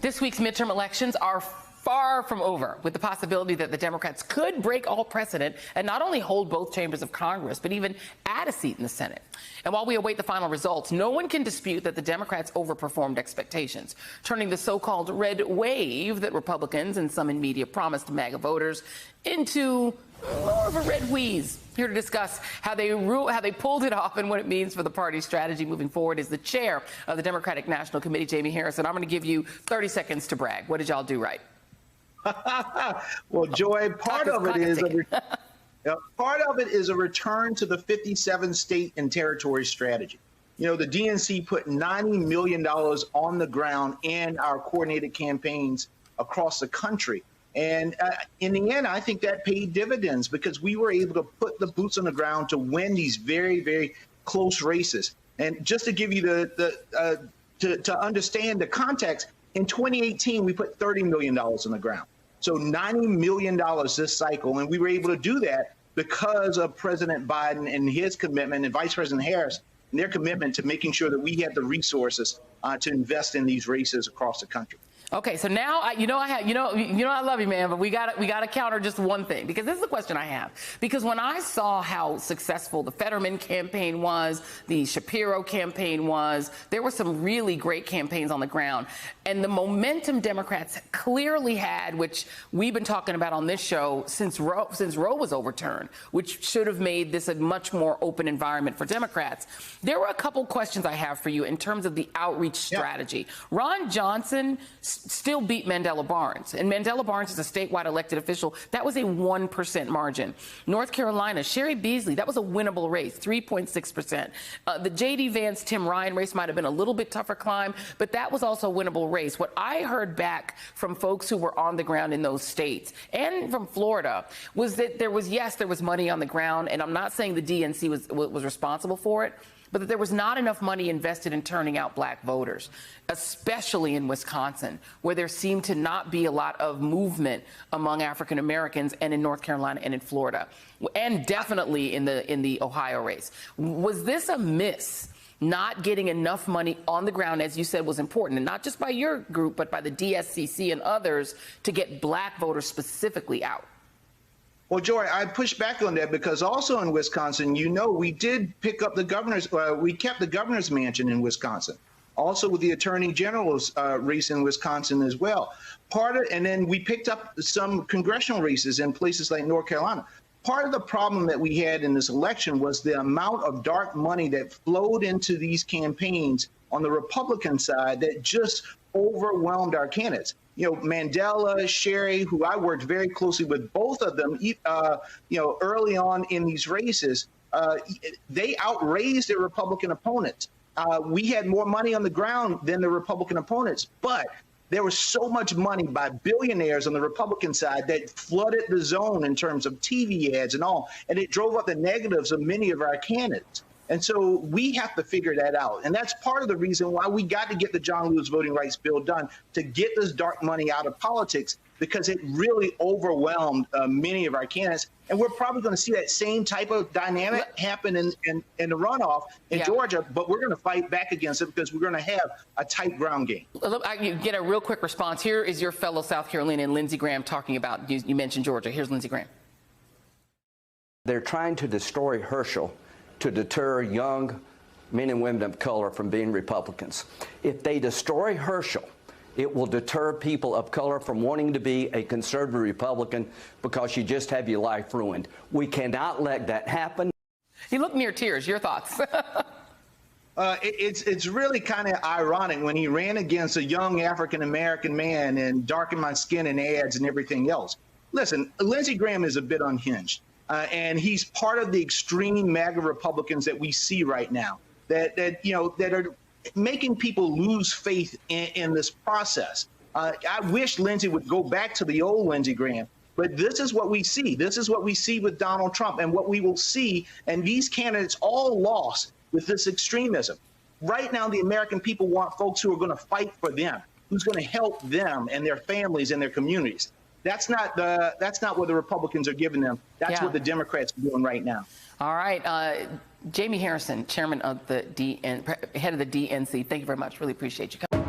This week's midterm elections are far from over, with the possibility that the Democrats could break all precedent and not only hold both chambers of Congress, but even add a seat in the Senate. And while we await the final results, no one can dispute that the Democrats overperformed expectations, turning the so-called red wave that Republicans and some in media promised MAGA voters into more of a red wheeze. Here to discuss how they pulled it off and what it means for the party's strategy moving forward is the chair of the Democratic National Committee, Jamie Harrison. I'm going to give you 30 seconds to brag. What did y'all do right? Well, Joy, part of it is a return to the 57 state and territory strategy. You know, the DNC put $90 million on the ground in our coordinated campaigns across the country. And in the end, I think that paid dividends because we were able to put the boots on the ground to win these very, very close races. And just to give you to understand the context, in 2018, we put $30 million on the ground. So $90 million this cycle. And we were able to do that because of President Biden and his commitment and Vice President Harris and their commitment to making sure that we had the resources to invest in these races across the country. Okay, so now I love you, man, but we gotta counter just one thing, because this is the question I have. Because when I saw how successful the Fetterman campaign was, the Shapiro campaign was, there were some really great campaigns on the ground, and the momentum Democrats clearly had, which we've been talking about on this show since Roe was overturned, which should have made this a much more open environment for Democrats. There were a couple questions I have for you in terms of the outreach strategy. Yeah. Ron Johnson still beat Mandela Barnes, and Mandela Barnes is a statewide elected official. That was a 1% margin. North Carolina, Sherry Beasley, that was a winnable race, 3.6%. The J.D. Vance, Tim Ryan race might have been a little bit tougher climb, but that was also a winnable race. What I heard back from folks who were on the ground in those states and from Florida was that there was money on the ground, and I'm not saying the DNC was responsible for it, but that there was not enough money invested in turning out black voters, especially in Wisconsin, where there seemed to not be a lot of movement among African Americans, and in North Carolina and in Florida, and definitely in the Ohio race. Was this a miss? Not getting enough money on the ground, as you said, was important, and not just by your group, but by the DSCC and others, to get black voters specifically out? Well, Joy, I push back on that because also in Wisconsin, we did pick up the governor's, we kept the governor's mansion in Wisconsin, also with the attorney general's race in Wisconsin as well. And then we picked up some congressional races in places like North Carolina. Part of the problem that we had in this election was the amount of dark money that flowed into these campaigns on the Republican side that just overwhelmed our candidates. You know, Mandela, Sherry, who I worked very closely with, both of them, early on in these races, they outraised their Republican opponents. We had more money on the ground than the Republican opponents, but there was so much money by billionaires on the Republican side that flooded the zone in terms of TV ads and all, and it drove up the negatives of many of our candidates. And so we have to figure that out. And that's part of the reason why we got to get the John Lewis Voting Rights Bill done, to get this dark money out of politics, because it really overwhelmed many of our candidates. And we're probably going to see that same type of dynamic happen in the runoff in Georgia, but we're going to fight back against it because we're going to have a tight ground game. You get a real quick response. Here is your fellow South Carolinian, Lindsey Graham, talking about, you mentioned Georgia. Here's Lindsey Graham. They're trying to destroy Herschel to deter young men and women of color from being Republicans. If they destroy Herschel, it will deter people of color from wanting to be a conservative Republican because you just have your life ruined. We cannot let that happen. You look near tears. Your thoughts? It's really kind of ironic when he ran against a young African-American man and darkened my skin in ads and everything else. Listen, Lindsey Graham is a bit unhinged. And he's part of the extreme MAGA Republicans that we see right now, that are making people lose faith in this process. I wish Lindsey would go back to the old Lindsey Graham, but this is what we see. This is what we see with Donald Trump, and what we will see. And these candidates all lost with this extremism. Right now, the American people want folks who are going to fight for them, who's going to help them and their families and their communities. That's not what the Republicans are giving them. That's what the Democrats are doing right now. All right. Jamie Harrison, chairman of the head of the DNC. Thank you very much. Really appreciate you coming.